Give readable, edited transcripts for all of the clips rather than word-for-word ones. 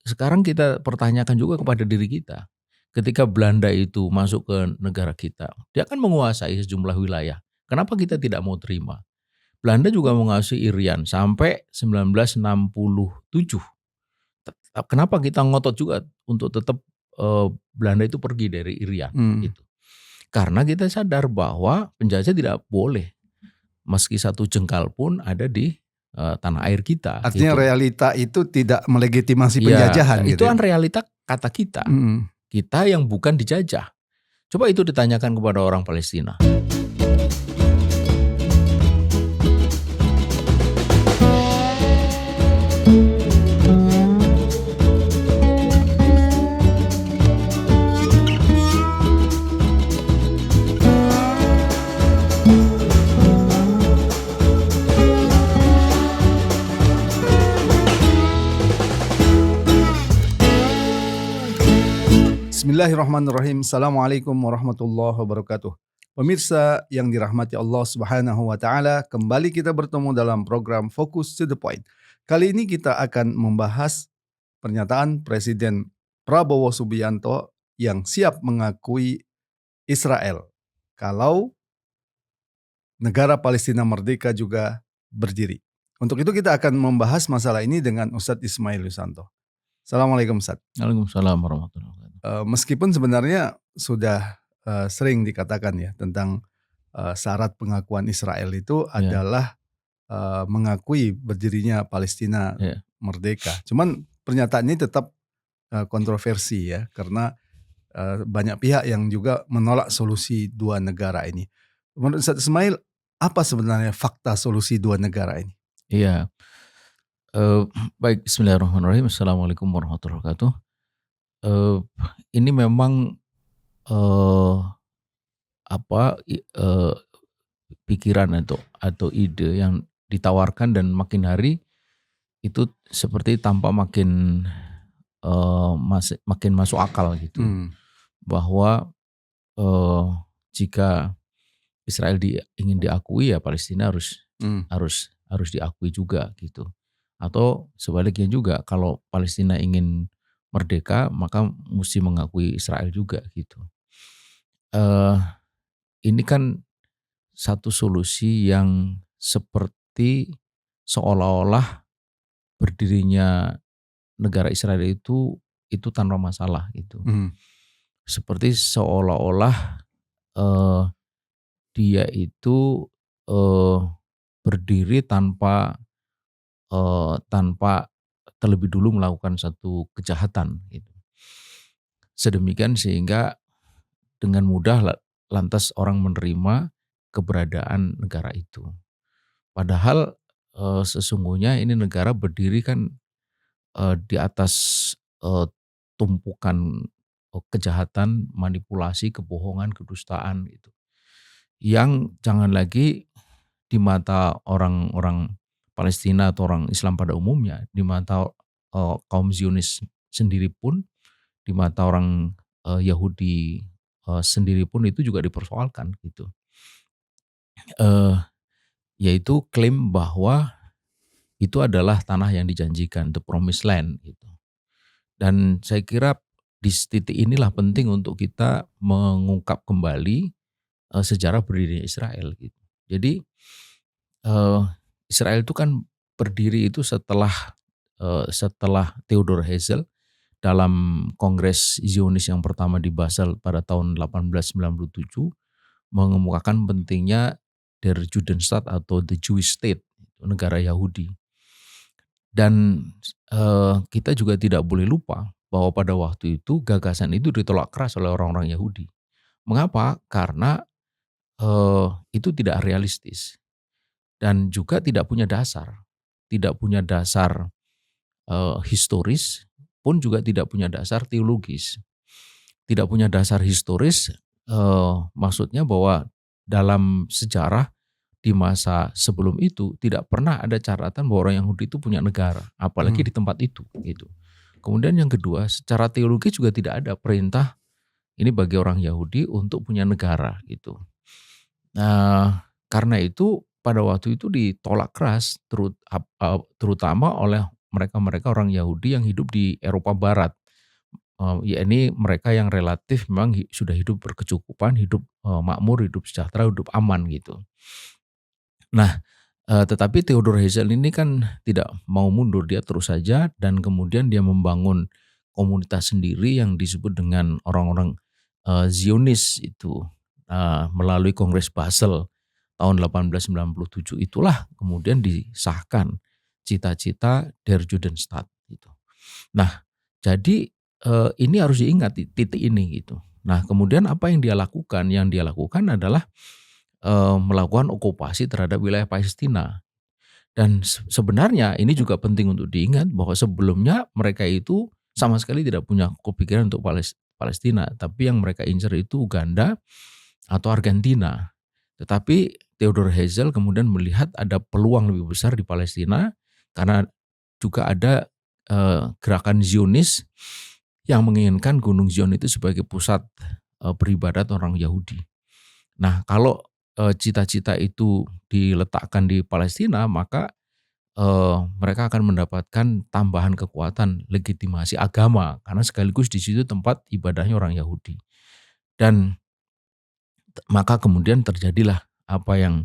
Sekarang kita pertanyakan juga kepada diri kita. Ketika Belanda itu masuk ke negara kita, dia kan menguasai sejumlah wilayah. Kenapa kita tidak mau terima? Belanda juga menguasai Irian sampai 1967. Kenapa kita ngotot juga untuk tetap Belanda itu pergi dari Irian Hmm. gitu. Karena kita sadar bahwa penjajah tidak boleh meski satu jengkal pun ada di tanah air kita Artinya gitu. realita itu tidak melegitimasi Ya, penjajahan itu gitu ya. kan realita kata kita. Hmm. Kita yang bukan dijajah. Coba itu ditanyakan kepada orang Palestina. Bismillahirrahmanirrahim. Assalamualaikum warahmatullahi wabarakatuh. Pemirsa yang dirahmati Allah Subhanahu wa taala, kembali kita bertemu dalam program Focus to the Point. Kali ini kita akan membahas pernyataan Presiden Prabowo Subianto yang siap mengakui Israel kalau negara Palestina merdeka juga berdiri. Untuk itu kita akan membahas masalah ini dengan Ustadz Ismail Yusanto. Assalamualaikum Ustadz. Waalaikumsalam warahmatullahi wabarakatuh. Meskipun sebenarnya sudah sering dikatakan ya tentang syarat pengakuan Israel itu adalah mengakui berdirinya Palestina Ya. merdeka. Cuman pernyataan ini tetap kontroversi ya karena banyak pihak yang juga menolak solusi dua negara ini. Menurut Ustadz Ismail, apa sebenarnya fakta solusi dua negara ini? Iya. Baik, bismillahirrahmanirrahim. Assalamualaikum warahmatullahi wabarakatuh. Ini memang pikiran atau ide yang ditawarkan dan makin hari itu seperti tampak makin makin masuk akal gitu. Bahwa jika Israel ingin diakui ya Palestina harus diakui juga gitu. Atau sebaliknya juga kalau Palestina ingin merdeka maka mesti mengakui Israel juga gitu. Ini kan satu solusi yang seperti seolah-olah berdirinya negara Israel itu tanpa masalah gitu. Seperti seolah-olah dia itu berdiri tanpa terlebih dulu melakukan satu kejahatan gitu. Sedemikian sehingga dengan mudah lantas orang menerima keberadaan negara itu. Padahal sesungguhnya ini negara berdiri kan di atas tumpukan kejahatan, manipulasi, kebohongan, kedustaan gitu. Yang jangan lagi di mata orang-orang Palestina atau orang Islam pada umumnya, di mata kaum Zionis sendiri pun, di mata orang Yahudi sendiri pun itu juga dipersoalkan gitu. Yaitu klaim bahwa itu adalah tanah yang dijanjikan, the promised land gitu. Dan saya kira di titik inilah penting untuk kita mengungkap kembali sejarah berdirinya Israel gitu. Jadi Israel itu kan berdiri itu setelah Theodor Herzl dalam Kongres Zionis yang pertama di Basel pada tahun 1897 mengemukakan pentingnya Der Judenstaat atau the Jewish State, negara Yahudi. Dan kita juga tidak boleh lupa bahwa pada waktu itu gagasan itu ditolak keras oleh orang-orang Yahudi. Mengapa? Karena itu tidak realistis dan juga tidak punya dasar. Tidak punya dasar historis pun juga tidak punya dasar teologis. Tidak punya dasar historis maksudnya bahwa dalam sejarah di masa sebelum itu tidak pernah ada catatan bahwa orang Yahudi itu punya negara, apalagi di tempat itu gitu. Kemudian yang kedua, secara teologis juga tidak ada perintah ini bagi orang Yahudi untuk punya negara gitu. Nah, karena itu pada waktu itu ditolak keras terutama oleh mereka orang Yahudi yang hidup di Eropa Barat. Yakni mereka yang relatif memang sudah hidup berkecukupan, hidup makmur, hidup sejahtera, hidup aman gitu. Nah, tetapi Theodor Herzl ini kan tidak mau mundur, dia terus saja dan kemudian dia membangun komunitas sendiri yang disebut dengan orang-orang Zionis itu melalui Kongres Basel tahun 1897. Itulah kemudian disahkan cita-cita Der Judenstaat gitu. Nah, jadi ini harus diingat di titik ini gitu. Nah, kemudian apa yang dia lakukan? Yang dia lakukan adalah melakukan okupasi terhadap wilayah Palestina. Dan sebenarnya ini juga penting untuk diingat bahwa sebelumnya mereka itu sama sekali tidak punya kepikiran untuk Palestina, tapi yang mereka incar itu Uganda atau Argentina. Tetapi Theodor Herzl kemudian melihat ada peluang lebih besar di Palestina karena juga ada gerakan Zionis yang menginginkan Gunung Zion itu sebagai pusat beribadat orang Yahudi. Nah, kalau cita-cita itu diletakkan di Palestina, maka mereka akan mendapatkan tambahan kekuatan legitimasi agama karena sekaligus di situ tempat ibadahnya orang Yahudi. Dan maka kemudian terjadilah apa yang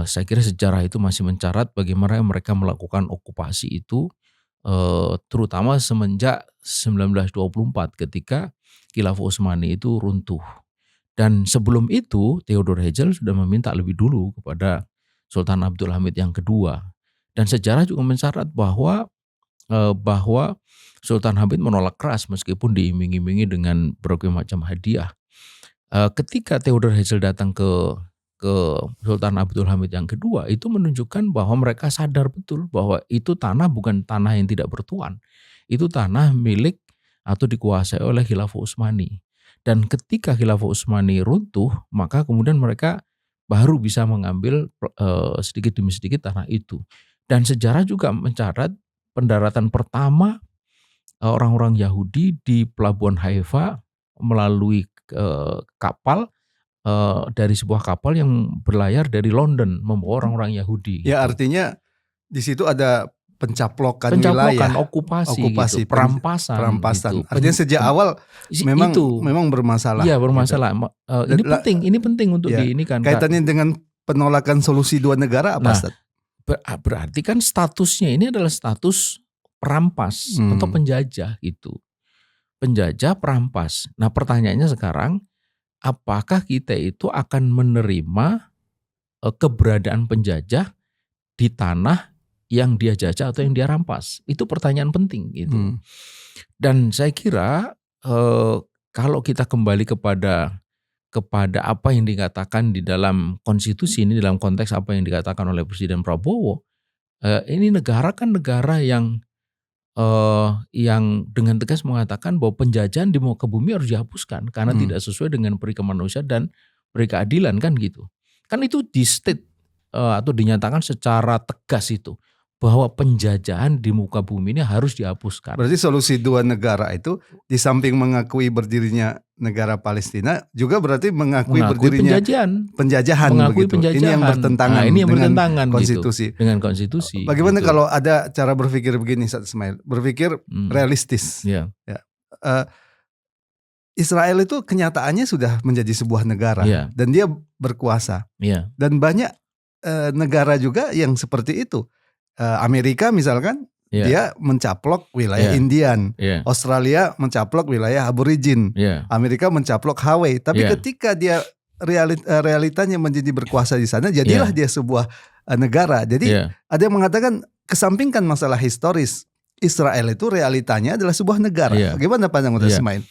saya kira sejarah itu masih mencatat bagaimana mereka melakukan okupasi itu terutama semenjak 1924 ketika Khilafah Utsmani itu runtuh. Dan sebelum itu Theodor Herzl sudah meminta lebih dulu kepada Sultan Abdul Hamid yang kedua. Dan sejarah juga mencatat bahwa Sultan Hamid menolak keras meskipun diiming-imingi dengan berbagai macam hadiah. Ketika Theodor Herzl datang ke Sultan Abdul Hamid yang kedua, itu menunjukkan bahwa mereka sadar betul bahwa itu tanah bukan tanah yang tidak bertuan. Itu tanah milik atau dikuasai oleh Khilafah Utsmani. Dan ketika Khilafah Utsmani runtuh, maka kemudian mereka baru bisa mengambil sedikit demi sedikit tanah itu. Dan sejarah juga mencatat pendaratan pertama orang-orang Yahudi di Pelabuhan Haifa melalui kapal dari sebuah kapal yang berlayar dari London membawa orang-orang Yahudi. Ya, gitu. artinya di situ ada pencaplokan wilayah, okupasi gitu, perampasan. Gitu. Artinya sejak awal memang bermasalah. Iya, bermasalah. Gitu. Ini penting untuk ya, ini kan. Kaitannya dengan penolakan solusi dua negara apa, Ustaz? Berarti kan statusnya ini adalah status perampas atau penjajah gitu. Penjajah, perampas. Nah, pertanyaannya sekarang, apakah kita itu akan menerima keberadaan penjajah di tanah yang dia jajah atau yang dia rampas? Itu pertanyaan penting gitu. Dan saya kira kalau kita kembali kepada apa yang dikatakan di dalam konstitusi ini, dalam konteks apa yang dikatakan oleh Presiden Prabowo, ini negara kan negara yang dengan tegas mengatakan bahwa penjajahan di muka bumi harus dihapuskan karena tidak sesuai dengan peri kemanusiaan dan peri keadilan kan gitu. Kan itu di state atau dinyatakan secara tegas itu bahwa penjajahan di muka bumi ini harus dihapuskan. Berarti solusi dua negara itu di samping mengakui berdirinya negara Palestina juga berarti mengakui berdirinya penjajahan. Mengakui begitu. penjajahan. Ini yang bertentangan, dengan konstitusi. Gitu, dengan konstitusi. Bagaimana gitu. kalau ada cara berpikir begini, Ustaz Ismail? Berpikir realistis. Yeah. Ya. Israel itu kenyataannya sudah menjadi sebuah negara dan dia berkuasa. Dan banyak negara juga yang seperti itu. Amerika misalkan dia mencaplok wilayah Indian, Australia mencaplok wilayah Aborigin, Amerika mencaplok Hawaii. Tapi ketika dia realitanya menjadi berkuasa di sana, jadilah dia sebuah negara. Jadi ada yang mengatakan kesampingkan masalah historis, Israel itu realitanya adalah sebuah negara. Bagaimana pandangan Ustaz Ismail?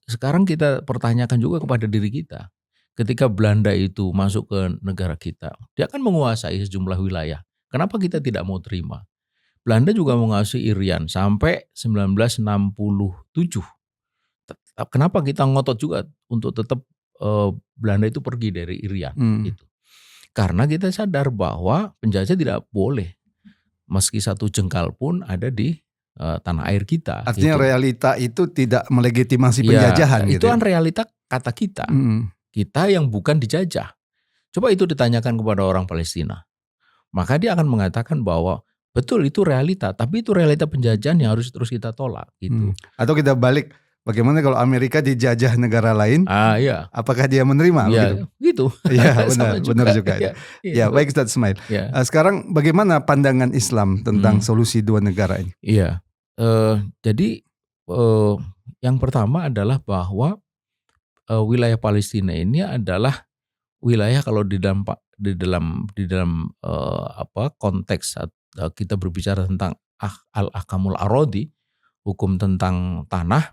Sekarang kita pertanyakan juga kepada diri kita. Ketika Belanda itu masuk ke negara kita, dia akan menguasai sejumlah wilayah. Kenapa kita tidak mau terima? Belanda juga menguasai Irian sampai 1967. Kenapa kita ngotot juga untuk tetap Belanda itu pergi dari Irian? Gitu. Karena kita sadar bahwa penjajah tidak boleh meski satu jengkal pun ada di tanah air kita. Artinya gitu. Realita itu tidak melegitimasi penjajahan. Itu kan realita kata kita. Kita yang bukan dijajah. Coba itu ditanyakan kepada orang Palestina. Maka dia akan mengatakan bahwa Betul, itu realita. Tapi itu realita penjajahan yang harus terus kita tolak gitu. Atau kita balik, bagaimana kalau Amerika dijajah negara lain? Iya. Apakah dia menerima? Iya, gitu. Iya, Sama benar juga. Iya, Ya, baik Ustaz Ismail. Ya. Sekarang bagaimana pandangan Islam tentang solusi dua negara ini? Iya. Jadi yang pertama adalah bahwa wilayah Palestina ini adalah wilayah kalau di dalam konteks kita berbicara tentang al-ahkamul arodi, hukum tentang tanah,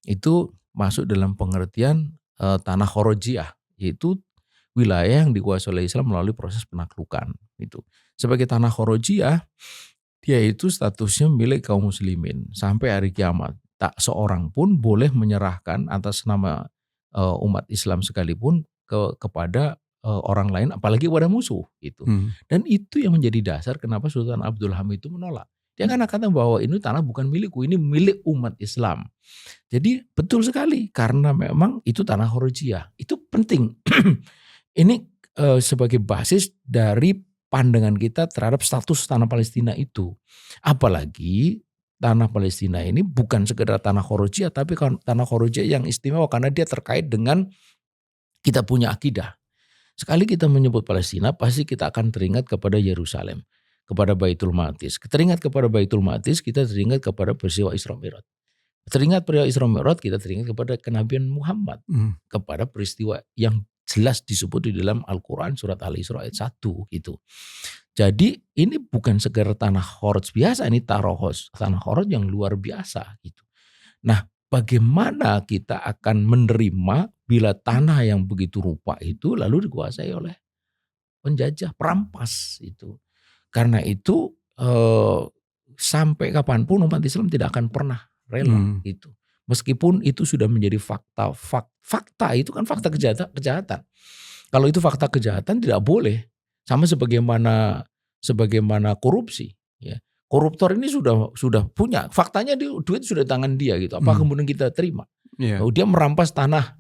itu masuk dalam pengertian tanah khorojiyah, yaitu wilayah yang dikuasai oleh Islam melalui proses penaklukan. Itu sebagai tanah khorojiyah, dia itu statusnya milik kaum muslimin sampai hari kiamat. Tak seorang pun boleh menyerahkan atas nama umat Islam sekalipun kepada orang lain, apalagi kepada musuh gitu. Dan itu yang menjadi dasar kenapa Sultan Abdul Hamid itu menolak. Dia kan kata bahwa ini tanah bukan milikku, ini milik umat Islam. Jadi betul sekali karena memang itu tanah khorojiyah. Itu penting. Ini sebagai basis dari pandangan kita terhadap status tanah Palestina itu. Apalagi tanah Palestina ini bukan sekedar tanah khorojiyah, tapi tanah khorojiyah yang istimewa karena dia terkait dengan kita punya akidah. Sekali kita menyebut Palestina, pasti kita akan teringat kepada Yerusalem, kepada Baitul Maqdis. Teringat kepada Baitul Maqdis, kita teringat kepada peristiwa Isra Mi'raj. Teringat peristiwa Isra Mi'raj, kita teringat kepada kenabian Muhammad, kepada peristiwa yang jelas disebut di dalam Al-Quran surat Al-Isra ayat 1 gitu. Jadi ini bukan sekedar tanah khoroj biasa, ini tanah khoroj yang luar biasa gitu. Nah, bagaimana kita akan menerima bila tanah yang begitu rupa itu lalu dikuasai oleh penjajah, perampas itu. Karena itu sampai kapanpun umat Islam tidak akan pernah rela gitu. Meskipun itu sudah menjadi fakta. Fakta itu kan fakta kejahatan. Kalau itu fakta kejahatan tidak boleh. Sama sebagaimana korupsi. Ya. Koruptor ini sudah punya. Faktanya duit sudah di tangan dia gitu. Apa kemudian kita terima? Yeah. Dia merampas tanah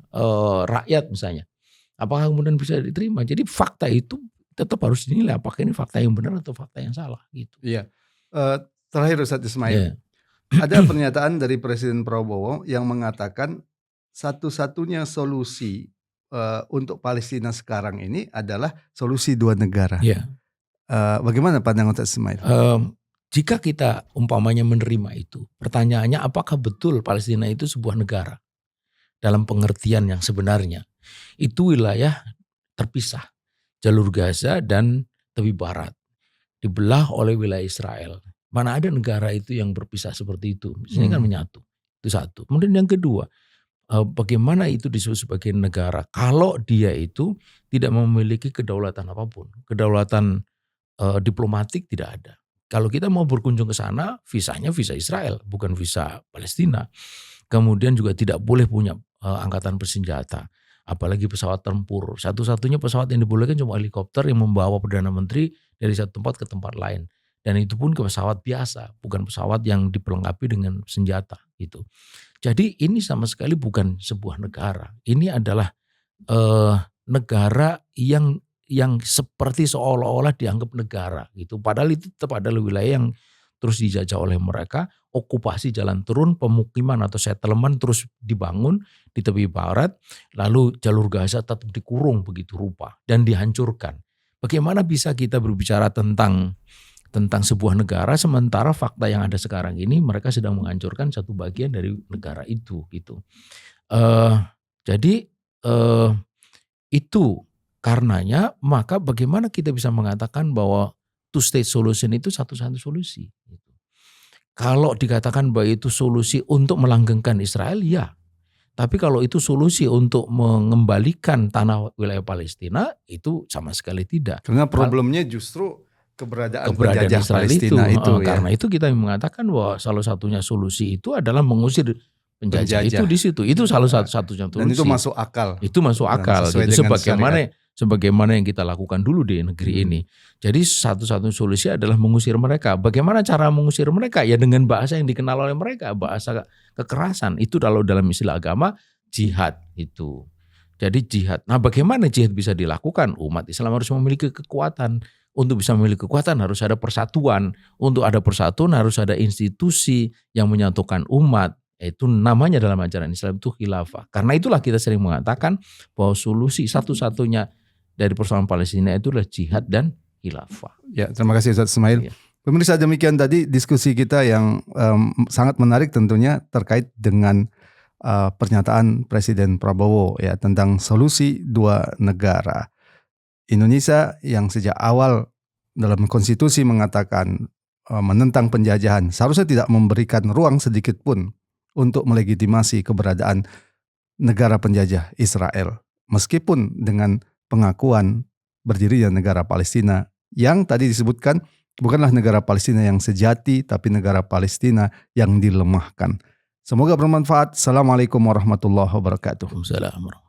rakyat misalnya. Apakah kemudian bisa diterima? Jadi fakta itu tetap harus dinilai. Apakah ini fakta yang benar atau fakta yang salah gitu. Iya. Terakhir Ustaz Ismail. Ada pernyataan dari Presiden Prabowo yang mengatakan satu-satunya solusi untuk Palestina sekarang ini adalah solusi dua negara. Yeah. Bagaimana pandangan Ustaz Ismail? Jika kita umpamanya menerima itu, pertanyaannya apakah betul Palestina itu sebuah negara? Dalam pengertian yang sebenarnya, itu wilayah terpisah, jalur Gaza dan tepi barat, dibelah oleh wilayah Israel. Mana ada negara itu yang berpisah seperti itu? Ini kan menyatu, itu satu. Kemudian yang kedua, bagaimana itu disebut sebagai negara? Kalau dia itu tidak memiliki kedaulatan apapun, kedaulatan diplomatik tidak ada. Kalau kita mau berkunjung ke sana, visanya visa Israel, bukan visa Palestina. Kemudian juga tidak boleh punya angkatan bersenjata, apalagi pesawat tempur. Satu-satunya pesawat yang dibolehkan cuma helikopter yang membawa Perdana Menteri dari satu tempat ke tempat lain. Dan itu pun ke pesawat biasa, bukan pesawat yang dipelengkapi dengan senjata gitu. Jadi ini sama sekali bukan sebuah negara. Ini adalah negara yang seperti seolah-olah dianggap negara gitu. Padahal itu tetap adalah wilayah yang terus dijajah oleh mereka, okupasi jalan turun, pemukiman atau settlement terus dibangun di tepi barat, lalu jalur Gaza tetap dikurung begitu rupa dan dihancurkan. Bagaimana bisa kita berbicara tentang sebuah negara sementara fakta yang ada sekarang ini mereka sedang menghancurkan satu bagian dari negara itu gitu. Jadi itu karenanya maka bagaimana kita bisa mengatakan bahwa two state solution itu satu-satu solusi. Kalau dikatakan bahwa itu solusi untuk melanggengkan Israel, ya. Tapi kalau itu solusi untuk mengembalikan tanah wilayah Palestina, itu sama sekali tidak. Karena problemnya justru keberadaan penjajah Israel Palestina itu ya. Karena itu kita mengatakan bahwa salah satunya solusi itu adalah mengusir penjajah itu di situ. Itu salah satunya solusi. Dan itu masuk akal. Itu masuk akal. Gitu. Sebagaimana yang kita lakukan dulu di negeri ini. Jadi satu-satunya solusi adalah mengusir mereka. Bagaimana cara mengusir mereka? Ya dengan bahasa yang dikenal oleh mereka, bahasa kekerasan. Itu kalau dalam istilah agama jihad itu. Jadi jihad. Nah, bagaimana jihad bisa dilakukan? Umat Islam harus memiliki kekuatan untuk bisa memiliki kekuatan harus ada persatuan. Untuk ada persatuan harus ada institusi yang menyatukan umat. Itu namanya dalam ajaran Islam itu khilafah. Karena itulah kita sering mengatakan bahwa solusi satu-satunya dari persoalan Palestina itu adalah jihad dan khilafah. Ya, terima kasih Ustaz Ismail. Ya. Pemirsa, demikian tadi diskusi kita yang sangat menarik tentunya terkait dengan pernyataan Presiden Prabowo ya tentang solusi dua negara. Indonesia yang sejak awal dalam konstitusi mengatakan menentang penjajahan seharusnya tidak memberikan ruang sedikit pun untuk melegitimasi keberadaan negara penjajah Israel. Meskipun dengan pengakuan berdirinya negara Palestina yang tadi disebutkan bukanlah negara Palestina yang sejati, tapi negara Palestina yang dilemahkan. Semoga bermanfaat. Assalamualaikum warahmatullahi wabarakatuh. Waalaikumsalam.